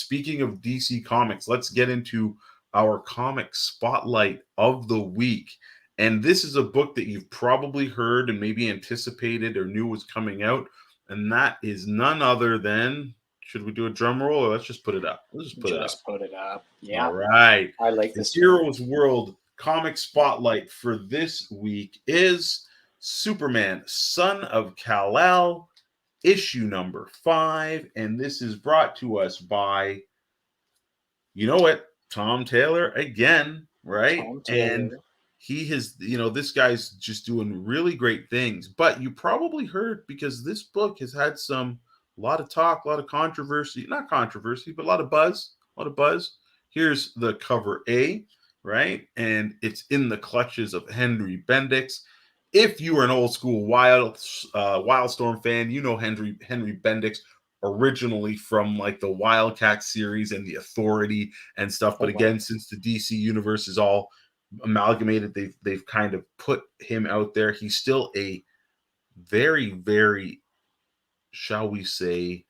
speaking of DC Comics, let's get into our comic spotlight of the week. And this is a book that you've probably heard and maybe anticipated or knew was coming out. And that is none other than, should we do a drum roll or let's just put it up? Let's just put it up. Just put it up. Yeah. All right. I like The this one. Heroes World comic spotlight for this week is Superman, Son of Kal-El, issue number 5. And this is brought to us by, you know what, Tom Taylor again, right? Tom Taylor. And he has, this guy's just doing really great things. But you probably heard, because this book has had a lot of talk, a lot of controversy, not controversy, but a lot of buzz. Here's the cover A, right? And it's in the clutches of Henry Bendix. If you are an old school Wildstorm fan, you know Henry Bendix originally from like the Wildcat series and the Authority and stuff. But again, since the DC universe is all amalgamated, they've kind of put him out there. He's still a very, very, shall we say,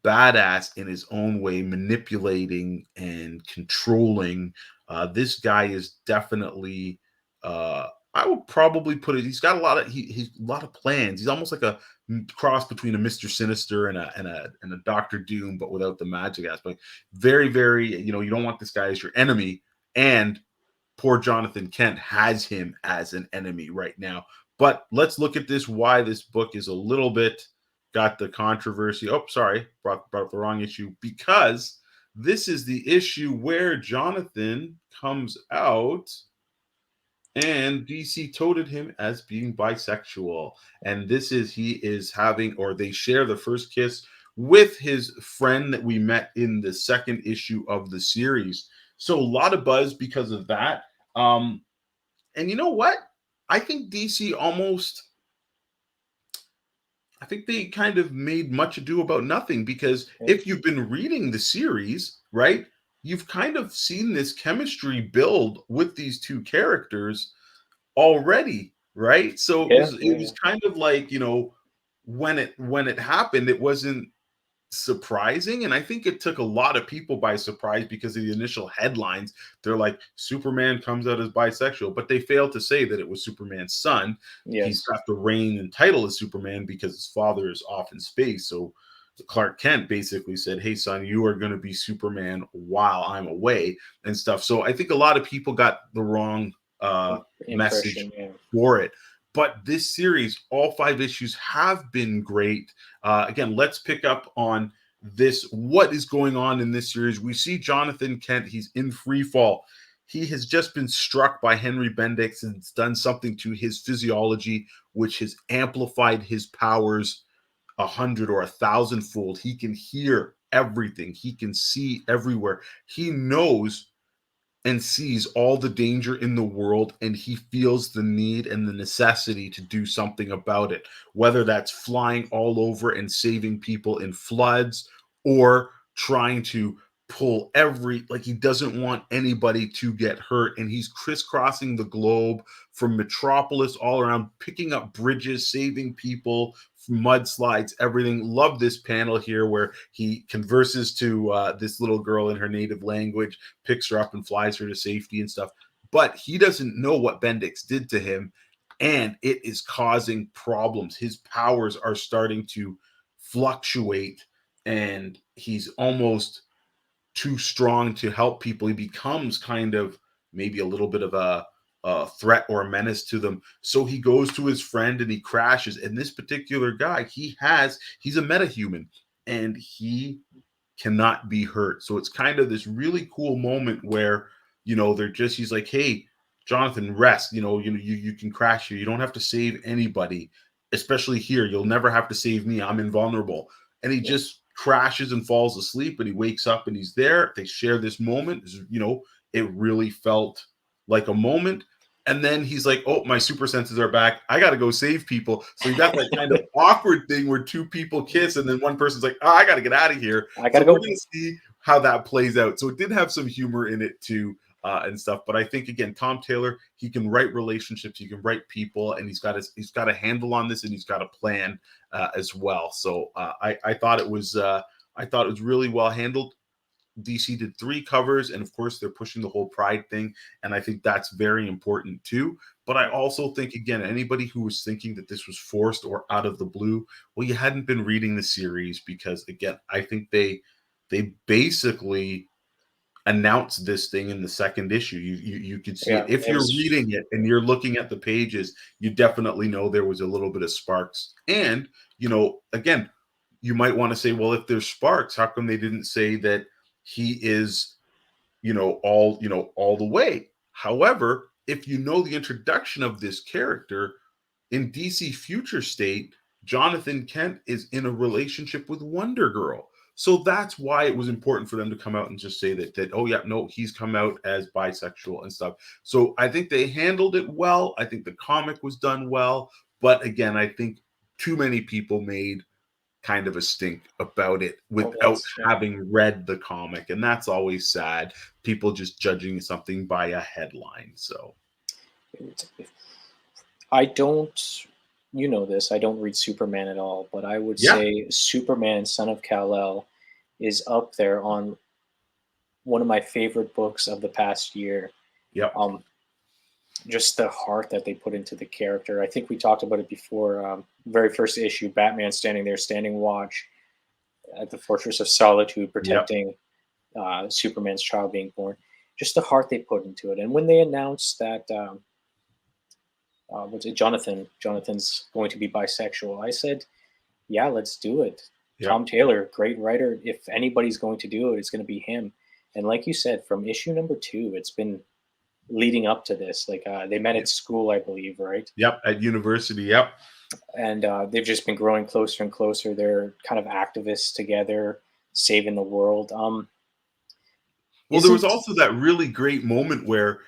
badass in his own way, manipulating and controlling. This guy is definitely, I would probably put it, he's got a lot of plans. He's almost like a cross between a Mr. Sinister and a Doctor Doom, but without the magic aspect. Very, very, you don't want this guy as your enemy. And poor Jonathan Kent has him as an enemy right now. But let's look at why this book is a little bit got the controversy. Oh, sorry, brought up the wrong issue, because this is the issue where Jonathan comes out and DC touted him as being bisexual. And he is having, or they share the first kiss with his friend that we met in the second issue of the series. So a lot of buzz because of that. And you know what? I think DC I think they kind of made much ado about nothing, because if you've been reading the series, right, you've kind of seen this chemistry build with these two characters already, right? So it was kind of like, when it happened, it wasn't surprising. And I think it took a lot of people by surprise because of the initial headlines. They're like, Superman comes out as bisexual, but they failed to say that it was Superman's son. Yes. He's got the reign and title as Superman because his father is off in space. So Clark Kent basically said, hey, son, you are going to be Superman while I'm away and stuff. So I think a lot of people got the wrong message for it. But this series, all 5 issues have been great. Again, let's pick up on this. What is going on in this series? We see Jonathan Kent. He's in free fall. He has just been struck by Henry Bendix and it's done something to his physiology, which has amplified his powers 100 or 1,000-fold. He can hear everything. He can see everywhere. He knows and sees all the danger in the world, and he feels the need and the necessity to do something about it, whether that's flying all over and saving people in floods or trying to pull he doesn't want anybody to get hurt, and he's crisscrossing the globe from Metropolis all around, picking up bridges, saving people from mudslides, everything. Love this panel here where he converses to this little girl in her native language, picks her up and flies her to safety and stuff. But he doesn't know what Bendix did to him, and it is causing problems. His powers are starting to fluctuate, and he's almost too strong to help people. He becomes kind of maybe a little bit of a threat or a menace to them. So he goes to his friend and he crashes. And this particular guy, he's a metahuman and he cannot be hurt. So it's kind of this really cool moment where, he's like, hey, Jonathan, rest. You can crash here. You don't have to save anybody, especially here. You'll never have to save me. I'm invulnerable. And he just crashes and falls asleep, and he wakes up and he's there. They share this moment. It really felt like a moment. And then he's like, oh, my super senses are back. I got to go save people. So you got that kind of awkward thing where two people kiss and then one person's like, oh, I got to get out of here. I got to go. We're going to see how that plays out. So it did have some humor in it too and stuff. But I think, again, Tom Taylor, he can write relationships. He can write people, and he's got a handle on this, and he's got a plan as well. So I thought it was really well handled. DC did 3 covers, and of course they're pushing the whole Pride thing, and I think that's very important too. But I also think, again, anybody who was thinking that this was forced or out of the blue, well, you hadn't been reading the series, because again, I think they basically announced this thing in the second issue. You could see it Yeah, if it you're was. reading it and you're looking at the pages. You definitely know there was a little bit of sparks, and again, you might want to say, well, if there's sparks, how come they didn't say that he is, all the way? However, if you know the introduction of this character in DC Future State, Jonathan Kent is in a relationship with Wonder Girl. So that's why it was important for them to come out and just say that oh yeah, no, he's come out as bisexual and stuff. So I think they handled it well. I think the comic was done well. But again, I think too many people made kind of a stink about it Well, without that's having read the comic. And that's always sad. People just judging something by a headline. So I don't. You know this. I don't read Superman at all, but I would yeah, say Superman, Son of Kal-El, is up there on one of my favorite books of the past year. yep, Um, just the heart that they put into the character. I think we talked about it before. Very first issue, Batman standing there, standing watch at the Fortress of Solitude, yep, protecting Superman's child being born. Just the heart they put into it. And when they announced that, what's it, Jonathan's going to be bisexual, I said, yeah, let's do it. yep. Tom Taylor, great writer. If anybody's going to do it, it's going to be him. And like you said, from issue number 2, it's been leading up to this. Like they met at school, I believe, right? Yep, at university. Yep. And they've just been growing closer and closer. They're kind of activists together, saving the world. Well, there was Isn't also that really great moment where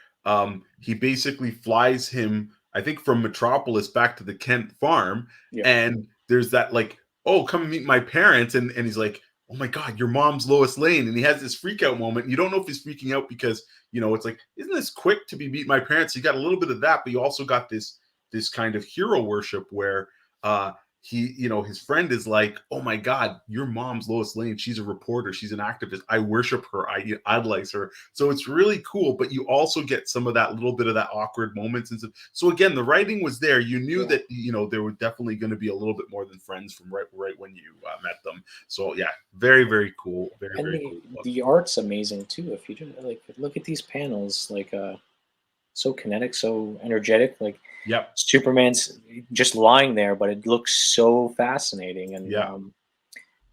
he basically flies him, I think, from Metropolis back to the Kent farm, Yeah, and there's that like, oh, come and meet my parents, and he's like, oh my God, your mom's Lois Lane, and he has this freak out moment. You don't know if he's freaking out because it's like, isn't this quick to be meet my parents? You got a little bit of that, but you also got this kind of hero worship where his friend is like, oh my God, your mom's Lois Lane. She's a reporter. She's an activist. I worship her. I idolize her. So it's really cool. But you also get some of that little bit of that awkward moments and stuff. So again, the writing was there. You knew yeah. that there were definitely going to be a little bit more than friends from right when you met them. So yeah, very very cool. Very And very the cool book. the art's amazing too. If you just like look at these panels, like so kinetic, so energetic. Like Yep. Superman's just lying there, but it looks so fascinating. And Yeah.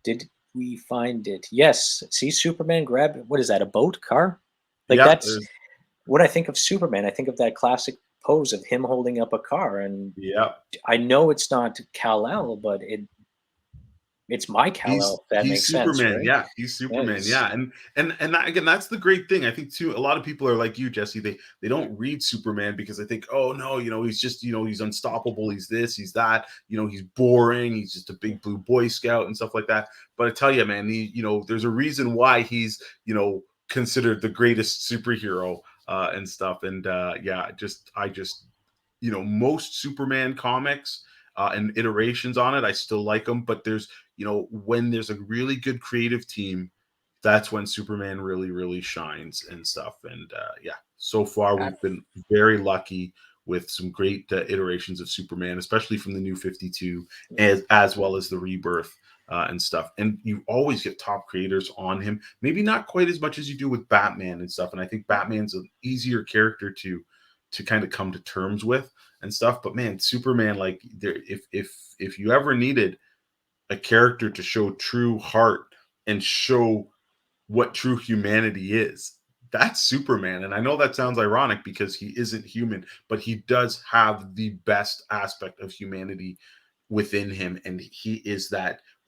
did we find it? Yes. See Superman grab, what is that? A boat, car? Like Yep. that's when I think of Superman. I think of that classic pose of him holding up a car. And Yep. I know it's not Kal-El, but it's my Kal-El. If that He's makes sense, Superman, right? yeah, he's Yeah, Superman, he's yeah, and that, again, that's the great thing. I think too. A lot of people are like you, Jesse. They don't read Superman because they think, oh no, he's just he's unstoppable. He's this, he's that. He's boring. He's just a big blue Boy Scout and stuff like that. But I tell you, man, there's a reason why he's considered the greatest superhero and stuff. And yeah, I just most Superman comics and iterations on it, I still like them. But there's when there's a really good creative team, that's when Superman really, really shines and stuff. And yeah, so far at we've been very lucky with some great iterations of Superman, especially from the New 52, as well as the Rebirth and stuff. And you always get top creators on him. Maybe not quite as much as you do with Batman and stuff. And I think Batman's an easier character to kind of come to terms with and stuff. But man, Superman, like if you ever needed a character to show true heart and show what true humanity is, that's Superman. And I know that sounds ironic because he isn't human, but he does have the best aspect of humanity within him. And he is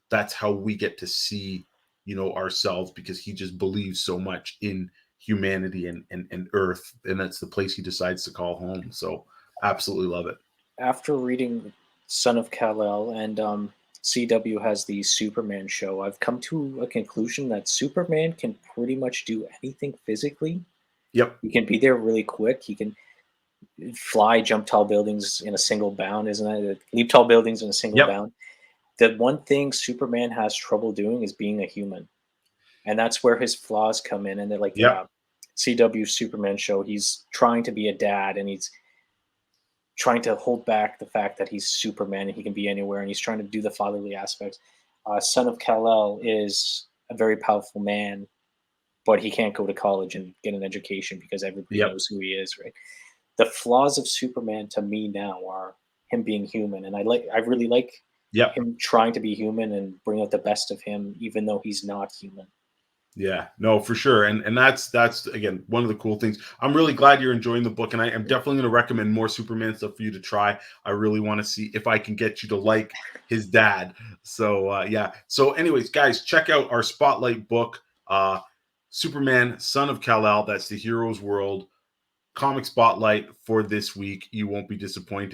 that's how we get to see, ourselves, because he just believes so much in humanity and Earth. And that's the place he decides to call home. So absolutely love it. after reading Son of Kal-El and CW has the Superman show, I've come to a conclusion that Superman can pretty much do anything physically. Yep. He can be there really quick. He can fly, jump tall buildings in a single bound, isn't it? Leap tall buildings in a single Yep. bound. The one thing Superman has trouble doing is being a human. and that's where his flaws come in. And they're like, Yep. CW Superman show, he's trying to be a dad, and he's trying to hold back the fact that he's Superman and he can be anywhere, and he's trying to do the fatherly aspects. Son of Kal-El is a very powerful man, but he can't go to college and get an education because everybody Yep. knows who he is, right? The flaws of Superman to me now are him being human, and I really like Yep. him trying to be human and bring out the best of him, even though he's not human. Yeah, no, for sure. And that's again one of the cool things. I'm really glad you're enjoying the book, and I am definitely going to recommend more Superman stuff for you to try. I really want to see if I can get you to like his dad. So yeah. So, anyways, guys, check out our Spotlight book, Superman, Son of Kal-El. That's the Hero's World comic Spotlight for this week. You won't be disappointed.